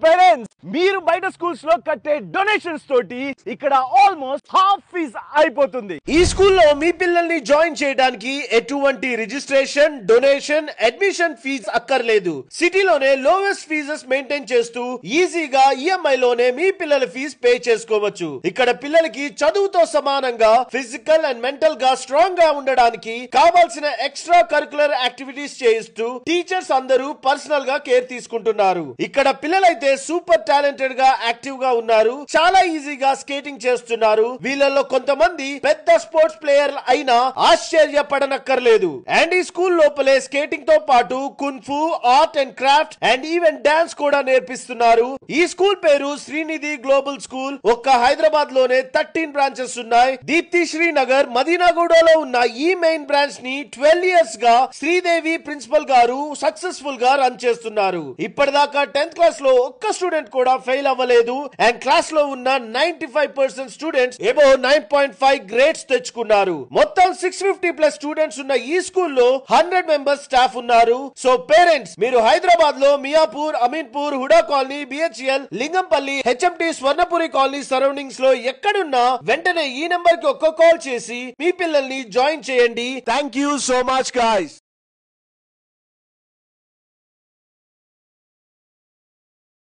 Parents, మీరు బయట schools లో కట్టే డొనేషన్స్ తోటి ఇక్కడ ఆల్మోస్ట్ హాఫ్ ఫీజ్ అయిపోతుంది. ఈ స్కూల్లో మీ పిల్లల్ని జాయిన్ చేయడానికి ఎటువంటి రిజిస్ట్రేషన్, డొనేషన్, అడ్మిషన్ ఫీజ్ అక్కర్లేదు. సిటీలోనే లోయెస్ట్ ఫీజెస్ మెయింటైన్ చేస్తూ ఈజీగా ఈఎంఐ లోనే మీ పిల్లల ఫీజ్ పే చేసుకోవచ్చు. ఇక్కడ పిల్లలకి చదువుతో సమానంగా ఫిజికల్ అండ్ మెంటల్ గా స్ట్రాంగ్ గా ఉండడానికి కావాల్సిన ఎక్స్ట్రా కరికులర్ యాక్టివిటీస్ చేయిస్తూ టీచర్స్ అందరూ పర్సనల్ గా కేర్ తీసుకుంటున్నారు. ఇక్కడ పిల్లలైతే సూపర్ టాలెంటెడ్ గా యాక్టివ్ గా ఉన్నారు. చాలా ఈజీగా స్కేటింగ్ చేస్తున్నారు. వీళ్ళలో కొంతమంది పెద్ద స్పోర్ట్స్ ప్లేయర్ అయినా ఆశ్చర్యపడనక్కర్లేదు. అండ్ ఈ స్కూల్ లోపలే స్కేటింగ్ తో పాటు kung fu, art and craft and even dance కూడా నేర్పిస్తున్నారు. ఈ స్కూల్ పేరు శ్రీనిధి గ్లోబల్ స్కూల్. ఒక్క హైదరాబాద్ లోనే 13 బ్రాంచెస్ ఉన్నాయి. దీప్తి శ్రీనగర్, మదీనాగూడలో ఉన్న ఈ మెయిన్ బ్రాంచ్ ని 12 ఇయర్స్ గా శ్రీదేవి ప్రిన్సిపల్ గారు సక్సెస్ఫుల్ గా రన్ చేస్తున్నారు. ఇప్పటిదాకా 10th క్లాస్ లో ఒక్క స్టూడెంట్ కూడా ఫెయిల్ అవ్వలేదు. అండ్ క్లాస్ లో ఉన్న 95% స్టూడెంట్స్ ఎబో 9.5 గ్రేడ్స్ తెచ్చుకున్నారు. మొత్తం 650+ స్టూడెంట్స్ ఉన్న ఈ స్కూల్లో 100 మెంబర్స్ స్టాఫ్ ఉన్నారు. సో పేరెంట్స్, మీరు హైదరాబాద్ లో Miyapur, Ameenpur, Huda colony, BHEL, Lingampalli, HMT, Swarnapuri colony surroundings లో ఎక్కడున్నా వెంటనే ఈ నెంబర్ కి ఒక్క కాల్ చేసి మీ పిల్లల్ని జాయిన్ చేయండి. Thank you so much guys.